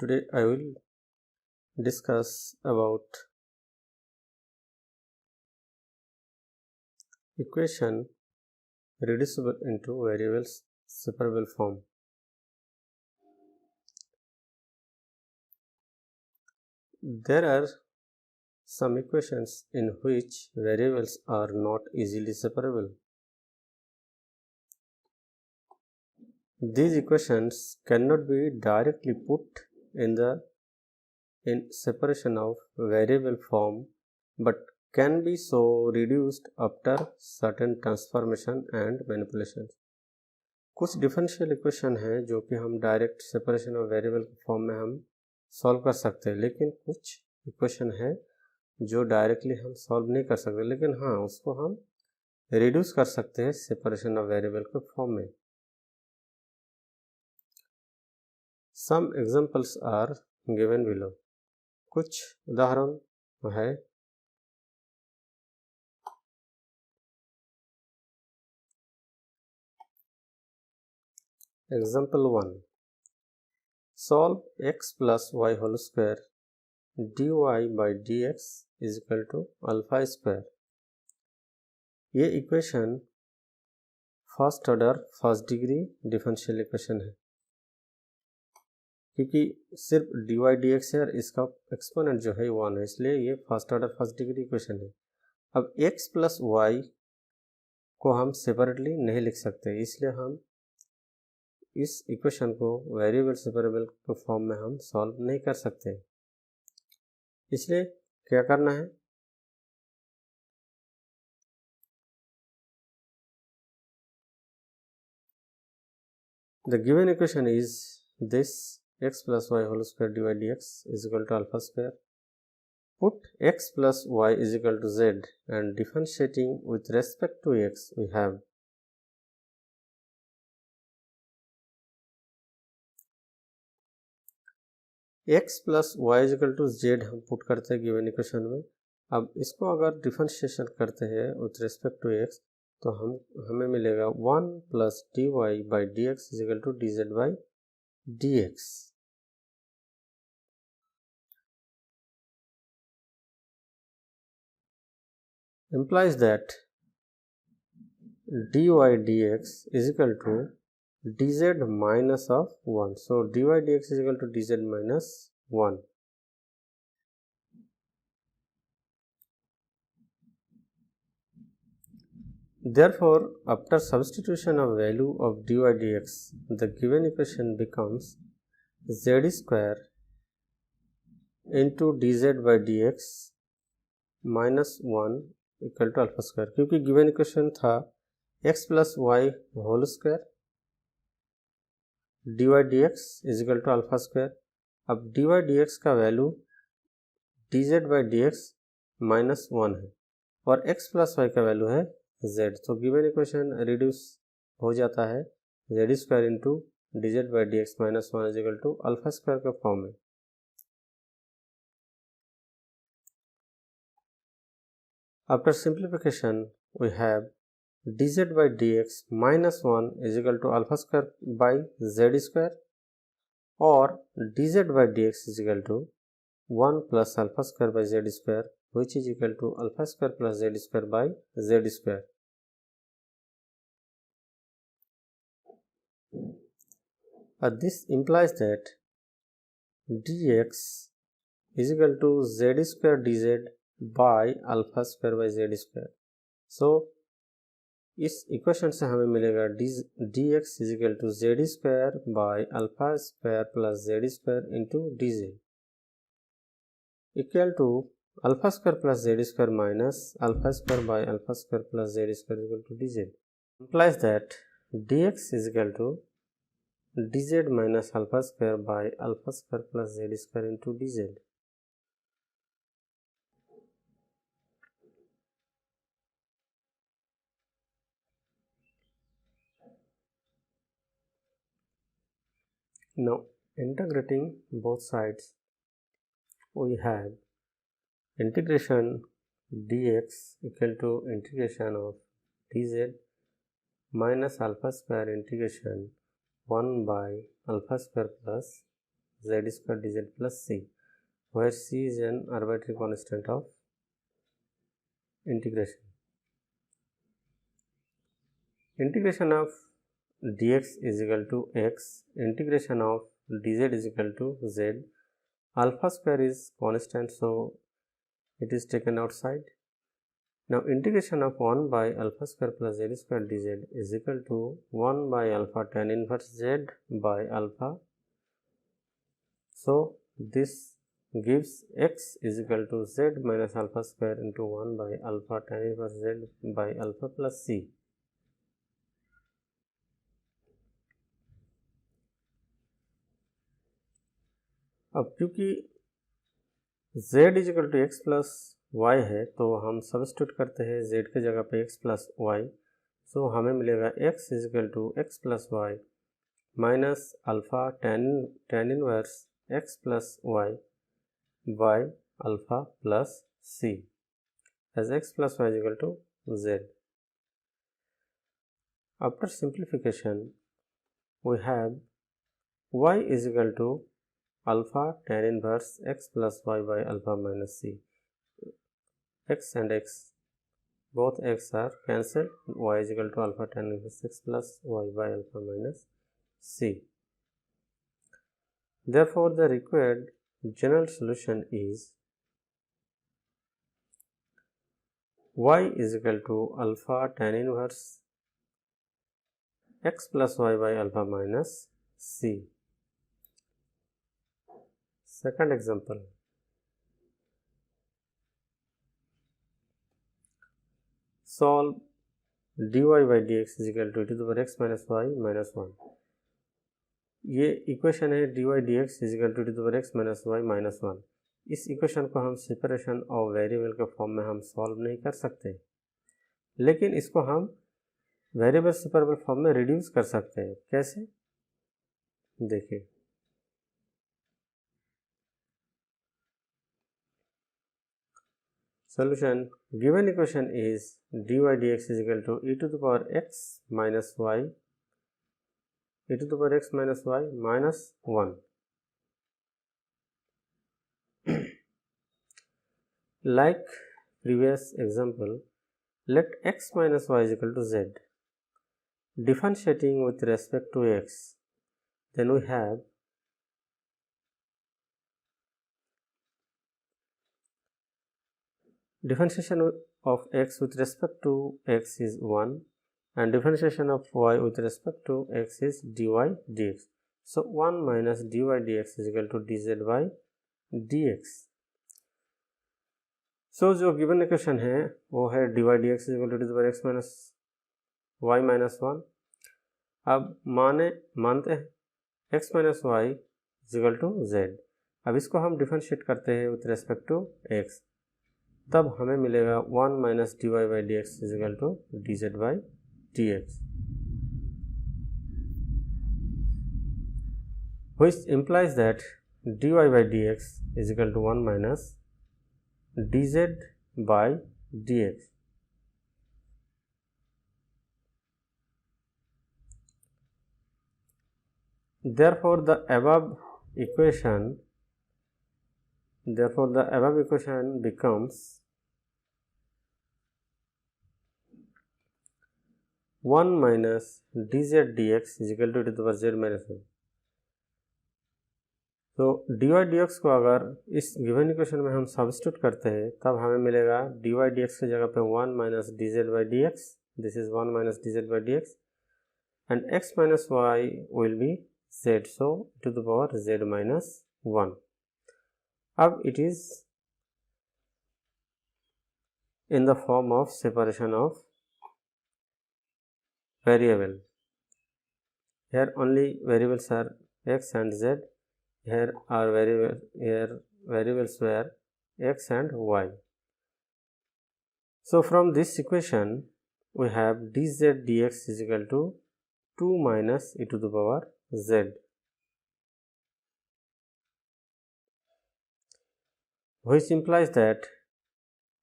Today I will discuss about equation reducible into variables separable form. There are some equations in which variables are not easily separable. These equations cannot be directly put in separation of variable form, but can be so reduced after certain transformation and manipulations. कुछ differential equation है जो कि हम direct separation of variable form में हम solve कर सकते हैं, लेकिन कुछ इक्वेशन है जो डायरेक्टली हम सॉल्व नहीं कर सकते, लेकिन हाँ उसको हम रिड्यूस कर सकते हैं सेपरेशन ऑफ वेरिएबल के फॉर्म में. Some examples are given below. कुछ उदाहरण है. Example 1. Solve x plus y whole square dy by dx is equal to alpha square. ये equation first order first degree differential equation है, क्योंकि सिर्फ dy dx है और इसका एक्सपोनेंट जो है 1 है, इसलिए ये first order first degree equation है. अब x प्लस y को हम सेपरेटली नहीं लिख सकते, इसलिए हम इस इक्वेशन को वेरिएबल सेपरेबल के फॉर्म में हम सॉल्व नहीं कर सकते. इसलिए क्या करना है, the given equation is this x plus y whole square dy dx is equal to alpha square. Put x plus y is equal to z and differentiating with respect to x we have x plus y equal to z हम put करते हैं given equation में. अब इसको अगर differentiation करते हैं with respect to x तो हमें मिलेगा 1 plus d y by d x equal to d z by d x. implies that dy dx is equal to dz minus of 1. So dy dx is equal to dz minus 1. Therefore, after substitution of value of dy dx, the given equation becomes z square into dz by dx minus 1 equal to alpha square, क्योंकि given equation था x plus y whole square d y d x is equal to alpha square. अब d y d x का value d z by d x minus 1 है और x plus y का value है z. तो given equation reduce हो जाता है z square into d z by d x minus 1 is equal to alpha square के फॉर्म में. After simplification, we have dz by dx minus 1 is equal to alpha square by z square, or dz by dx is equal to 1 plus alpha square by z square, which is equal to alpha square plus z square by z square. This implies that dx is equal to z square dz by alpha square by z square. So इस equation से हमें मिलेगा d x is equal to z square by alpha square plus z square into d z equal to alpha square plus z square minus alpha square by alpha square plus z square equal to d z. Implies that d x is equal to d z minus alpha square by alpha square plus z square into d Z. Now integrating both sides, we have integration dx equal to integration of dz minus alpha square integration 1 by alpha square plus z square dz plus c, where c is an arbitrary constant of integration. Integration of dx is equal to x, integration of dz is equal to z. Alpha square is constant, so it is taken outside. Now integration of 1 by alpha square plus z square dz is equal to 1 by alpha tan inverse z by alpha. So this gives x is equal to z minus alpha square into 1 by alpha tan inverse z by alpha plus c. अब क्योंकि z is equal to x plus y है तो हम substitute करते हैं z के जगह पे x प्लस वाई. सो हमें मिलेगा x is equal to x plus y minus alpha tan inverse x plus y by alpha plus c as x plus y is equal to z. After simplification we have y is equal to alpha tan inverse x plus y by alpha minus c. X and x, both x are cancelled. Y is equal to alpha tan inverse x plus y by alpha minus c. Therefore, the required general solution is y is equal to alpha tan inverse x plus y by alpha minus c. Second example. Solve dy by dx is equal to e to the power x minus y minus 1. ये equation है dy dx is equal to e to the power x minus y minus 1. इस equation को हम separation of variable के form में हम solve नहीं कर सकते, लेकिन इसको हम वेरिएबल सेपरेबल फॉर्म में रिड्यूस कर सकते हैं. कैसे देखिए. Solution. Given equation is dy dx is equal to e to the power x minus y, e to the power x minus y minus 1. Like previous example, let x minus y is equal to z. Differentiating with respect to x, then we have differentiation of x with respect to x is 1 and differentiation of y with respect to x is dy dx. So 1 minus dy dx is equal to dz by dx. So जो given equation है वो है dy dx is equal to d by x minus y minus 1. अब मानते हैं x minus y is equal to z. अब इसको हम डिफरेंशिएट करते हैं विथ रेस्पेक्ट टू x, तब हमें मिलेगा 1 minus dy by dx is equal to dz by dx, which implies that dy by dx is equal to 1 minus dz by dx. Therefore, the above equation becomes 1 minus dz dx is equal to e to the power z minus 1. तो dy dx को अगर इस given equation में हम substitute करते हैं तब हमें मिलेगा dy dx की जगह पे 1 minus dz by dx. This is 1 minus dz by dx and x minus y will be z, so e to the power z minus 1. अब it is in the form of separation of variable. Here only variables are x and z. Here variables were x and y. So from this equation we have dz dx is equal to 2 minus e to the power z, which implies that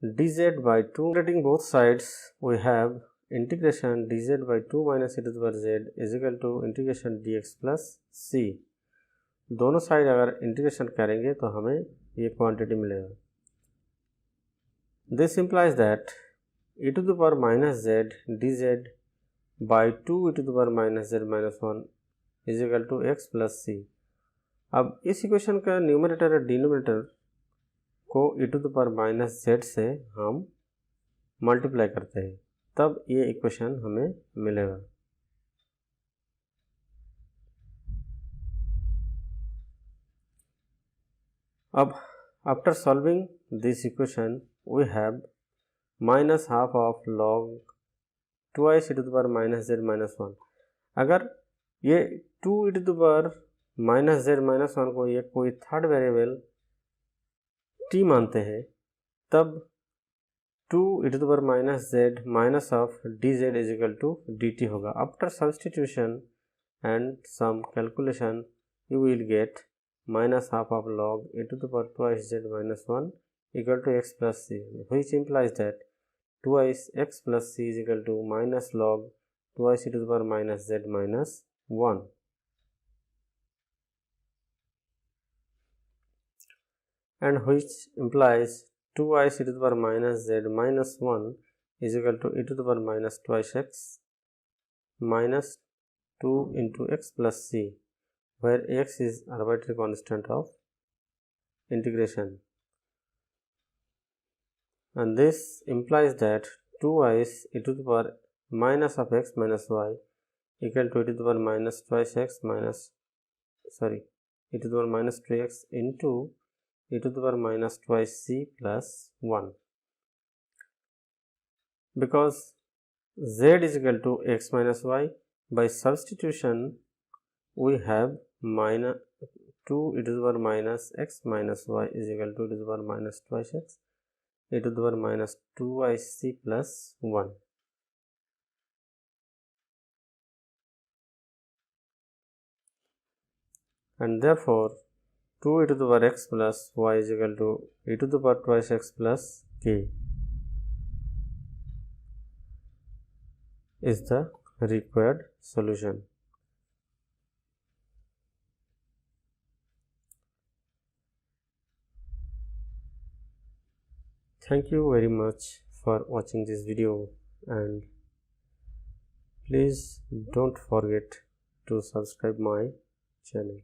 dz by 2, integrating both sides we have integration dz by 2 minus e to the power z is equal to integration dx plus c. दोनों side अगर integration करेंगे तो हमें ये quantity मिलेगा। This implies that e to the power minus z d z by 2 e to the power minus z minus 1 is equal to x plus c. अब इस equation का न्यूमरेटर और डिनोमिनेटर को e to the power minus z से हम multiply करते हैं, तब ये इक्वेशन हमें मिलेगा। अब after solving this equation we have minus half of log twice e to the power minus z minus 1। अगर ये 2 e to the power minus z minus 1 को ये कोई थर्ड वेरिएबल t मानते हैं, तब 2 e to the power minus z minus of d z is equal to d t होगा। After substitution and some calculation you will get minus half of log e to the power twice z minus 1 equal to x plus c, which implies that twice x plus c is equal to minus log twice e to the power minus z minus 1. And which implies 2y e to the power minus z minus 1 is equal to e to the power minus twice x minus 2 into x plus c, where x is arbitrary constant of integration, and this implies that 2y e to the power minus of x minus y equal to e to the power minus twice x minus e to the power minus 2x into e to the power minus twice c plus 1, because z is equal to x minus y. By substitution we have minus 2 e to the power minus x minus y is equal to e to the power minus twice x e to the power minus 2yc plus 1. And therefore 2 e to the power x plus y is equal to e to the power twice x plus k is the required solution. Thank you very much for watching this video, and please don't forget to subscribe my channel.